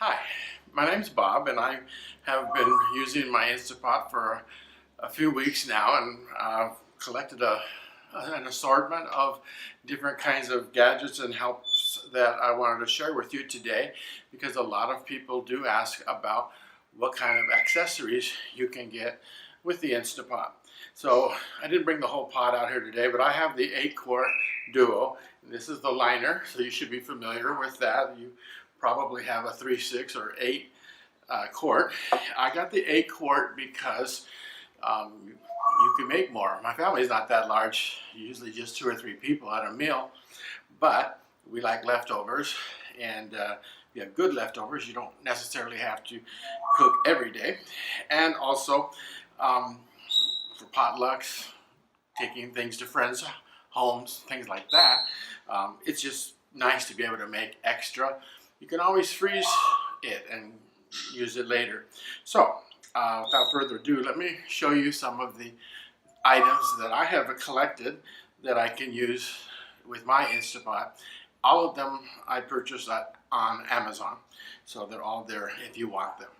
Hi, my name's Bob, and I have been using my Instapot for a few weeks now, and I've collected an assortment of different kinds of gadgets and helps that I wanted to share with you today, because a lot of people do ask about what kind of accessories you can get with the Instapot. So I didn't bring the whole pot out here today, but I have the 8-quart Duo. This is the liner, so you should be familiar with that. You probably have a 3, 6, or 8 quart. I got the 8-quart because you can make more. My family's not that large, usually just 2 or 3 people at a meal, but we like leftovers, and if you have good leftovers, you don't necessarily have to cook every day. And also for potlucks, taking things to friends' homes, things like that, it's just nice to be able to make extra. You can always freeze it and use it later. So without further ado, let me show you some of the items that I have collected that I can use with my Instapot. All of them I purchased on Amazon, so they're all there if you want them.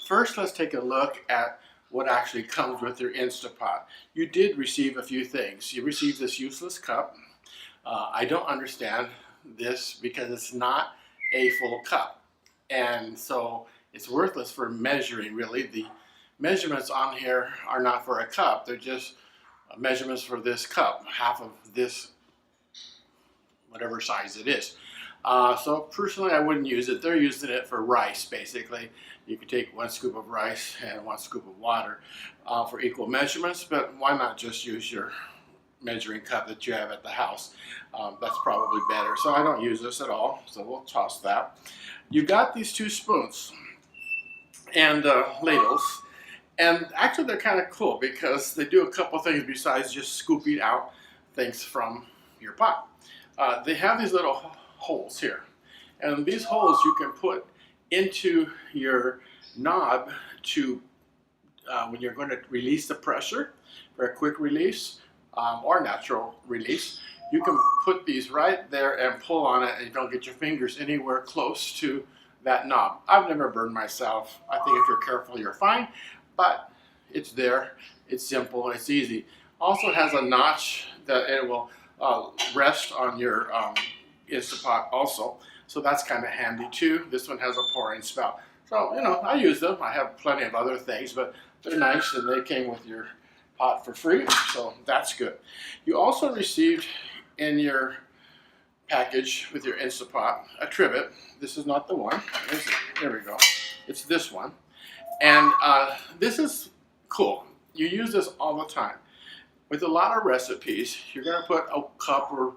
First, let's take a look at what actually comes with your Instapot. You did receive a few things. You received this useless cup. I don't understand this because it's not a full cup, and so it's worthless for measuring. Really, the measurements on here are not for a cup, they're just measurements for this cup, half of this, whatever size it is. So personally I wouldn't use it. They're using it for rice basically. You could take 1 scoop of rice and 1 scoop of water for equal measurements, but why not just use your measuring cup that you have at the house? That's probably better. So I don't use this at all, so we'll toss that. You got these 2 spoons and ladles, and actually they're kind of cool because they do a couple things besides just scooping out things from your pot. They have these little holes here, and these holes you can put into your knob to when you're going to release the pressure for a quick release or natural release. You can put these right there and pull on it, and you don't get your fingers anywhere close to that knob. I've never burned myself. I think if you're careful, you're fine, but it's there, it's simple, it's easy. Also has a notch that it will rest on your Instapot also, so that's kind of handy too. This one has a pouring spout. So, you know, I use them. I have plenty of other things, but they're nice, and they came with your pot for free, so that's good. You also received in your package with your Instapot a trivet. This is not the one. There we go. It's this one, and this is cool. You use this all the time. With a lot of recipes, you're going to put a cup or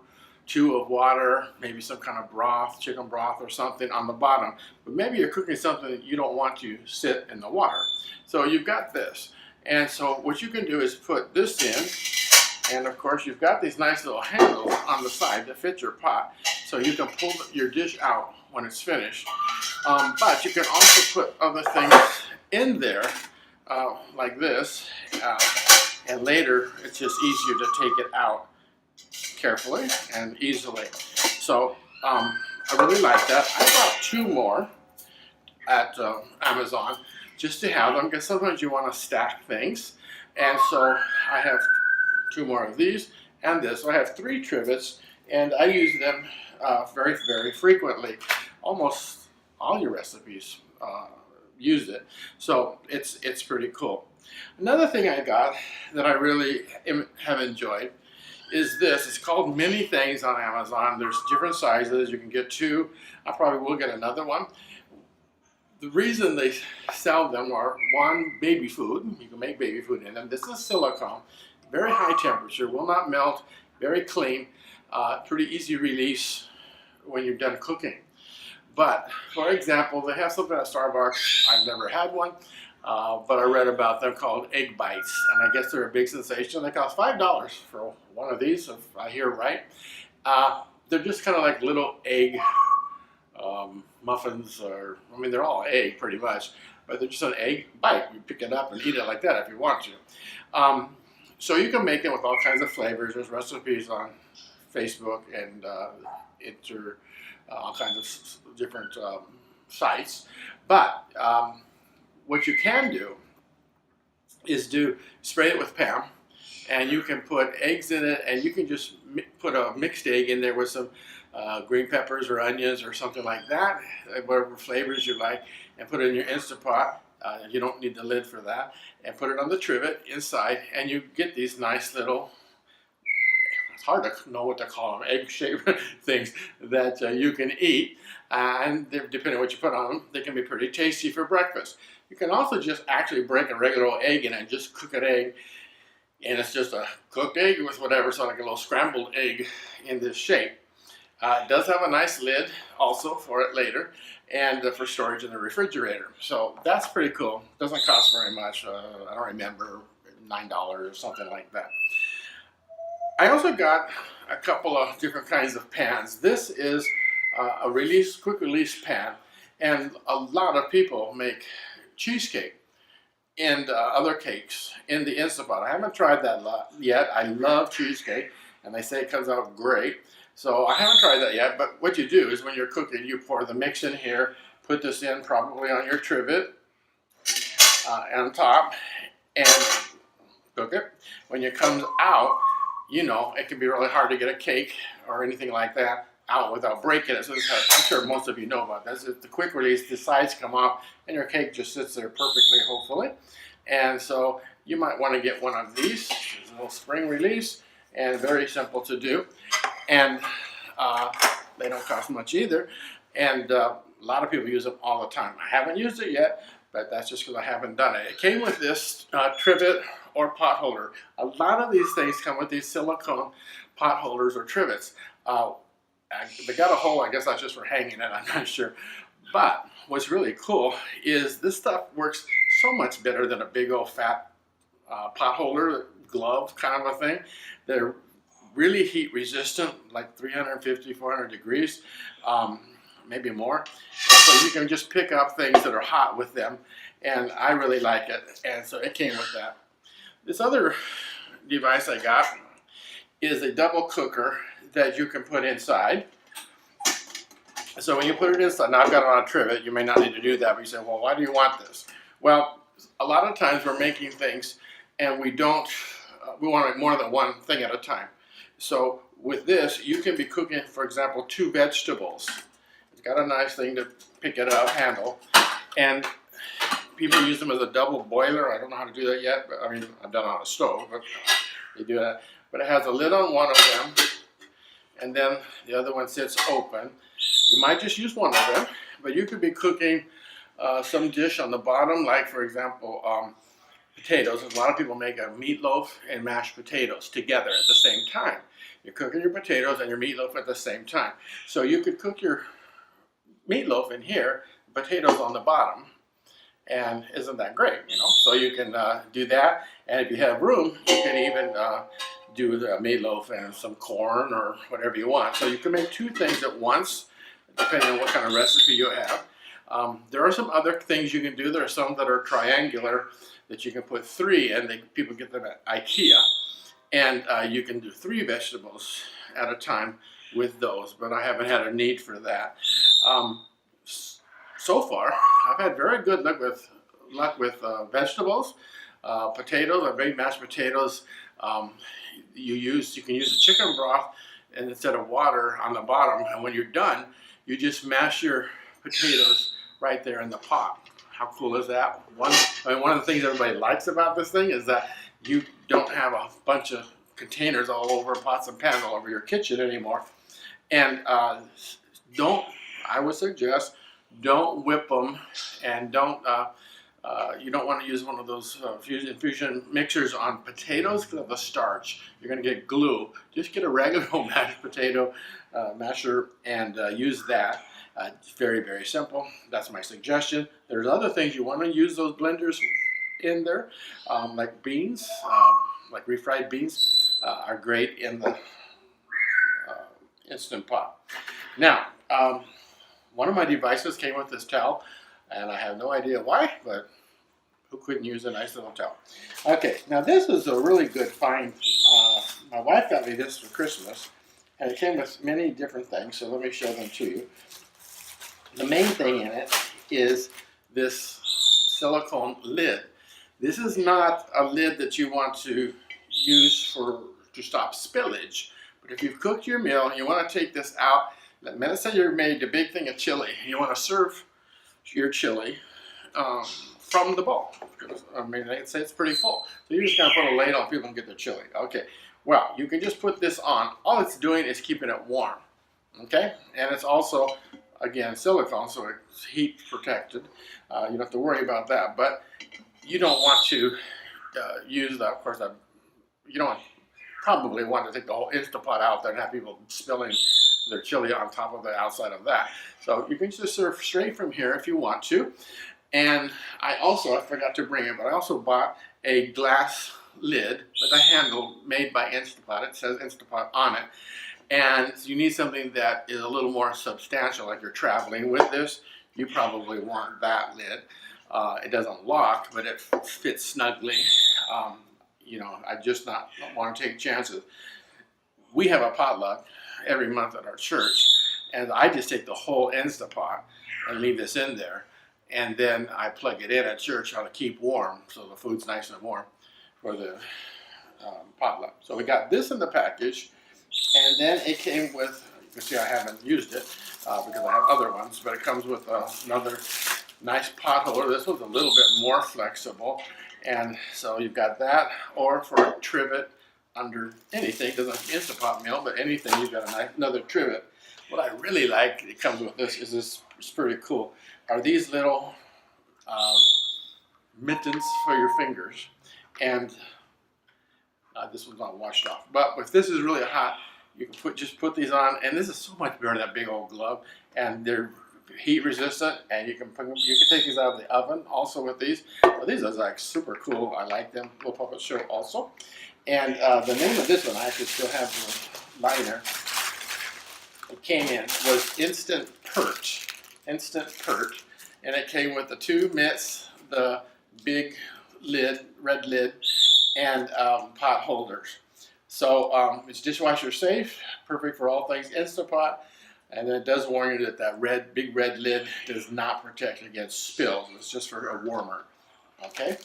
2 of water, maybe some kind of broth, chicken broth or something on the bottom, but maybe you're cooking something that you don't want to sit in the water. So you've got this, and so what you can do is put this in, and of course you've got these nice little handles on the side that fit your pot, so you can pull your dish out when it's finished. But you can also put other things in there like this, and later it's just easier to take it out carefully and easily. So I really like that. I bought 2 more at Amazon just to have them, because sometimes you want to stack things, and so I have 2 more of these and this. So I have 3 trivets, and I use them very, very frequently. Almost all your recipes use it, so it's pretty cool. Another thing I got that I really have enjoyed is this. It's called Mini Things on Amazon. There's different sizes. You can get 2. I probably will get another one. The reason they sell them are, 1, baby food. You can make baby food in them. This is silicone, very high temperature, will not melt, very clean, pretty easy release when you're done cooking. But for example, they have something at Starbucks. I've never had one, but I read about them called Egg Bites, and I guess they're a big sensation. They cost $5 for one of these, if I hear right. They're just kind of like little egg muffins, or, I mean, they're all egg pretty much, but they're just an egg bite. You pick it up and eat it like that if you want to. So you can make it with all kinds of flavors. There's recipes on Facebook and all kinds of different sites. But what you can do is spray it with Pam, and you can put eggs in it, and you can just put a mixed egg in there with some green peppers or onions or something like that, whatever flavors you like, and put it in your Instant Pot. You don't need the lid for that, and put it on the trivet inside, and you get these nice little, it's hard to know what to call them, egg-shaped things that you can eat, and depending on what you put on them, they can be pretty tasty for breakfast. You can also just actually break a regular old egg in and just cook an egg, and it's just a cooked egg with whatever, so like a little scrambled egg in this shape. It does have a nice lid also for it later, and for storage in the refrigerator. So that's pretty cool. Doesn't cost very much. I don't remember, $9 or something like that. I also got a couple of different kinds of pans. This is a quick release pan, and a lot of people make cheesecake and other cakes in the Instant Pot. I haven't tried that yet. I love cheesecake, and they say it comes out great. So I haven't tried that yet, but what you do is when you're cooking, you pour the mix in here, put this in probably on your trivet on top, and cook it. When it comes out, you know, it can be really hard to get a cake or anything like that out without breaking it. So I'm sure most of you know about this. It's the quick release, the sides come off, and your cake just sits there perfectly, hopefully. And so you might want to get one of these. It's a little spring release, and very simple to do. And they don't cost much either. And a lot of people use them all the time. I haven't used it yet, but that's just because I haven't done it. It came with this trivet or pot holder. A lot of these things come with these silicone pot holders or trivets. They got a hole, I guess that's just for hanging it, I'm not sure. But what's really cool is this stuff works so much better than a big old fat pot holder, glove kind of a thing. They're really heat resistant, like 350, 400 degrees, maybe more. So you can just pick up things that are hot with them, and I really like it, and so it came with that. This other device I got is a double cooker that you can put inside. So when you put it inside, now I've got it on a trivet, you may not need to do that, but you say, well, why do you want this? Well, a lot of times we're making things and we want to make more than one thing at a time. So with this, you can be cooking, for example, 2 vegetables. It's got a nice thing to pick it up, handle, and people use them as a double boiler. I don't know how to do that yet, but I mean, I've done it on a stove, but you do that. But it has a lid on one of them, and then the other one sits open. You might just use one of them, but you could be cooking some dish on the bottom, like for example, potatoes. A lot of people make a meatloaf and mashed potatoes together at the same time. You're cooking your potatoes and your meatloaf at the same time. So you could cook your meatloaf in here, potatoes on the bottom, and isn't that great, you know? So you can do that, and if you have room, you can even do the meatloaf and some corn or whatever you want. So you can make 2 things at once, depending on what kind of recipe you have. There are some other things you can do. There are some that are triangular that you can put 3 in. People get them at IKEA, and you can do 3 vegetables at a time with those, but I haven't had a need for that. So far, I've had very good luck with vegetables, potatoes. I've made mashed potatoes. You can use a chicken broth and instead of water on the bottom, and when you're done, you just mash your potatoes right there in the pot. How cool is that? One of the things everybody likes about this thing is that you don't have a bunch of containers all over, pots and pans all over your kitchen anymore. And I would suggest, don't whip them, and you don't want to use one of those infusion mixers on potatoes because of the starch. You're going to get glue. Just get a regular mashed potato masher and use that. It's very, very simple. That's my suggestion. There's other things you want to use those blenders in there, like beans, like refried beans, are great in the Instant Pot. Now, one of my devices came with this towel, and I have no idea why, but who couldn't use a nice little towel? Okay, now this is a really good find. My wife got me this for Christmas, and it came with many different things, so let me show them to you. The main thing in it is this silicone lid. This is not a lid that you want to use to stop spillage. But if you've cooked your meal and you want to take this out, let's say you made a big thing of chili, and you want to serve your chili from the bowl. I mean, they say it's pretty full. So you're just going to put a ladle on people and get their chili. Okay, well, you can just put this on. All it's doing is keeping it warm. Okay, and it's also, again, silicone, so it's heat protected. You don't have to worry about that. But you don't want to use that, of course, you don't probably want to take the whole Instapot out there and have people spilling their chili on top of the outside of that. So you can just serve straight from here if you want to. And I forgot to bring it, but I also bought a glass lid with a handle made by Instapot. It says Instapot on it. And you need something that is a little more substantial, like you're traveling with this. You probably want that lid. It doesn't lock, but it fits snugly. You know, I just don't want to take chances. We have a potluck every month at our church, and I just take the whole Instapot and leave this in there, and then I plug it in at church to keep warm, so the food's nice and warm for the potluck. So we got this in the package, and then it came with, you can see I haven't used it because I have other ones, but it comes with another nice pot holder. This one's a little bit more flexible, and so you've got that, or for a trivet under anything, doesn't have Instapot meal, but anything, you've got another trivet. What I really like, it comes with this, is this, it's pretty cool, are these little mittens for your fingers. And this one's not washed off, but if this is really hot, you can just put these on, and this is so much better than that big old glove, and they're heat resistant, and you can take these out of the oven also with these. Well, these are like super cool. I like them. Little puppet show also. And the name of this one, I actually still have the liner. It came in was Instant Perch. Instant Perch, and it came with the two mitts, the big lid, red lid, and pot holders. So it's dishwasher safe, perfect for all things Instapot. And then it does warn you that big red lid does not protect against spills. It's just for a warmer. Okay.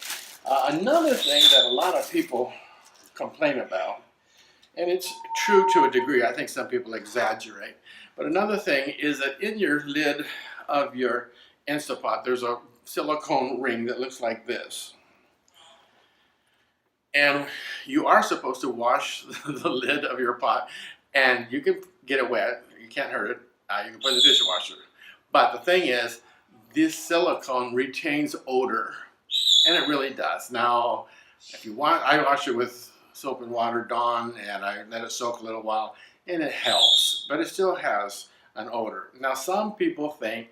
Another thing that a lot of people complain about, and it's true to a degree, I think some people exaggerate, but another thing is that in your lid of your Instapot, there's a silicone ring that looks like this. And you are supposed to wash the lid of your pot, and you can get it wet. You can't hurt it. You can put it in the dishwasher. But the thing is, this silicone retains odor, and it really does. Now, if you want, I wash it with soap and water, Dawn, and I let it soak a little while, and it helps, but it still has an odor. Now, some people think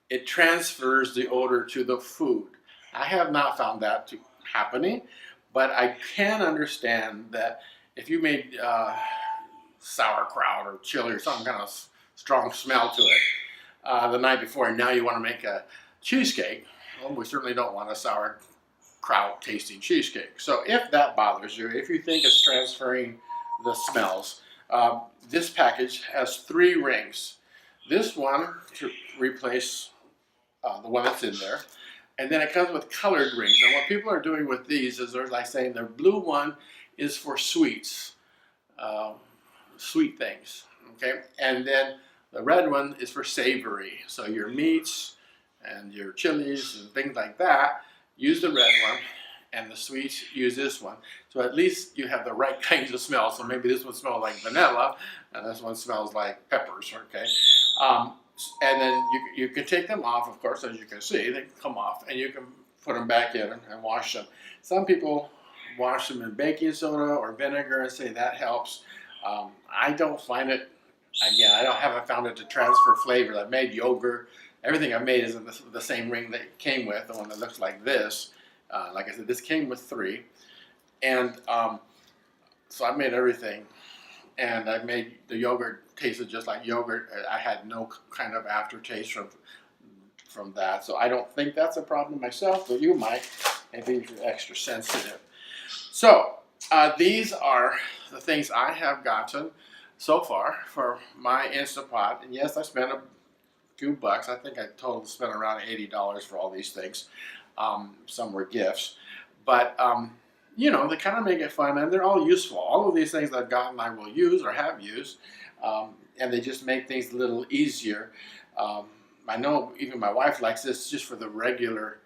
it transfers the odor to the food. I have not found that happening, but I can understand that if you made sauerkraut or chili or some kind of strong smell to it the night before, and now you want to make a cheesecake, well, we certainly don't want a sauerkraut tasting cheesecake. So if that bothers you, if you think it's transferring the smells, this package has 3 rings. This one to replace the one that's in there. And then it comes with colored rings. And what people are doing with these is they're like saying the blue one is for sweets, sweet things, okay? And then the red one is for savory. So your meats and your chilies and things like that, use the red one, and the sweets, use this one. So at least you have the right kinds of smells. So maybe this one smells like vanilla, and this one smells like peppers, okay? And then you can take them off, of course, as you can see, they come off, and you can put them back in and wash them. Some people wash them in baking soda or vinegar and say that helps. I don't find it, again, haven't found it to transfer flavor. I've made yogurt. Everything I've made is in the same ring that it came with, the one that looks like this. Like I said, this came with 3. And so I made everything. And I made the yogurt tasted just like yogurt. I had no kind of aftertaste from that. So I don't think that's a problem myself, but you might, maybe if you're extra sensitive. So these are the things I have gotten so far for my Instapot. And yes, I spent a few bucks. I think I total spent around $80 for all these things. Some were gifts, but you know, they kind of make it fun, and they're all useful. All of these things that I've gotten I will use or have used, and they just make things a little easier. I know even my wife likes this just for the regular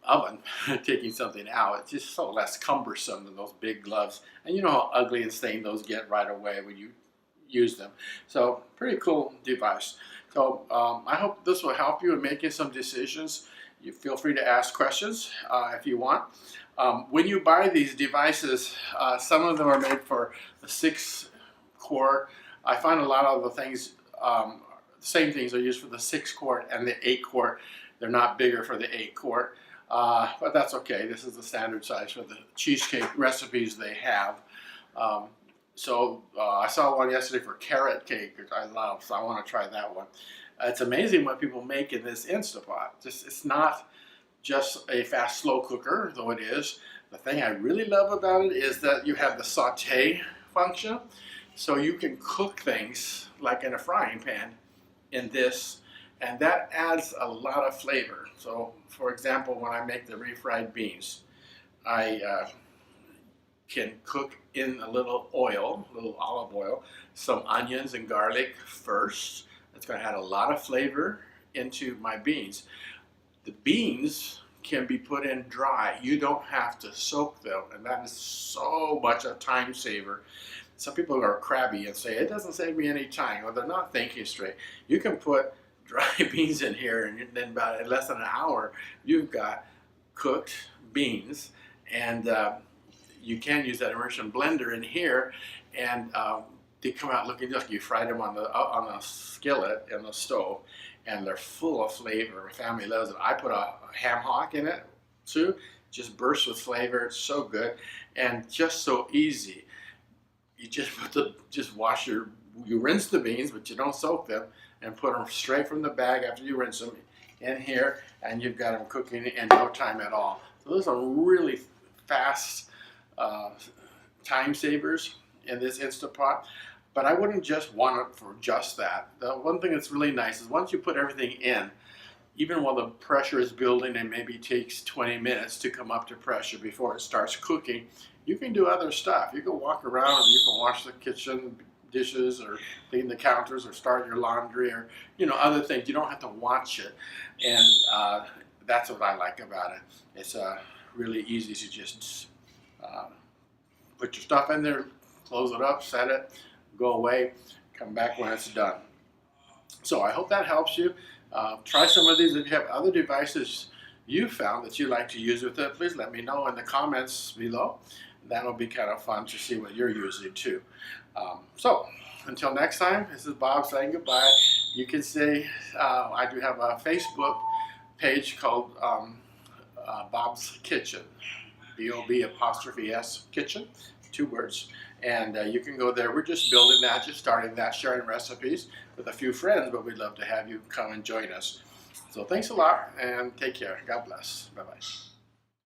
oven, taking something out. It's just so less cumbersome than those big gloves. And you know how ugly and stained those get right away when you use them. So pretty cool device. So I hope this will help you in making some decisions. You feel free to ask questions if you want. When you buy these devices, some of them are made for the 6-quart. I find a lot of the things, same things are used for the 6-quart and the 8-quart. They're not bigger for the 8-quart, but that's okay. This is the standard size for the cheesecake recipes they have. So I saw one yesterday for carrot cake, which I love, so I want to try that one. It's amazing what people make in this Instapot. It's not just a fast, slow cooker, though it is. The thing I really love about it is that you have the saute function, so you can cook things like in a frying pan in this, and that adds a lot of flavor. So, for example, when I make the refried beans, I can cook in a little oil, a little olive oil, some onions and garlic first. It's going to add a lot of flavor into my beans. The beans can be put in dry. You don't have to soak them, and that is so much a time saver. Some people are crabby and say, it doesn't save me any time. Well, they're not thinking straight. You can put dry beans in here, and then about in less than an hour, you've got cooked beans, and you can use that immersion blender in here, and they come out looking just like you fried them on the skillet in the stove, and they're full of flavor. My family loves it. I put a ham hock in it too. Just bursts with flavor. It's so good and just so easy. You just wash you rinse the beans, but you don't soak them, and put them straight from the bag after you rinse them in here, and you've got them cooking in no time at all. So those are really fast time savers in this Instapot. But I wouldn't just want it for just that. The one thing that's really nice is once you put everything in, even while the pressure is building and maybe takes 20 minutes to come up to pressure before it starts cooking, you can do other stuff. You can walk around, and you can wash the kitchen dishes or clean the counters or start your laundry or, you know, other things. You don't have to watch it. And that's what I like about it. It's really easy to just put your stuff in there, close it up, set it, go away, come back when it's done. So I hope that helps you. Try some of these. If you have other devices you found that you like to use with it, please let me know in the comments below. That'll be kind of fun to see what you're using too. So until next time, this is Bob saying goodbye. You can see I do have a Facebook page called Bob's Kitchen, B-O-B' Kitchen, 2 words. And you can go there. We're just building that, just starting that, sharing recipes with a few friends, but we'd love to have you come and join us. So thanks a lot, and take care. God bless. Bye-bye.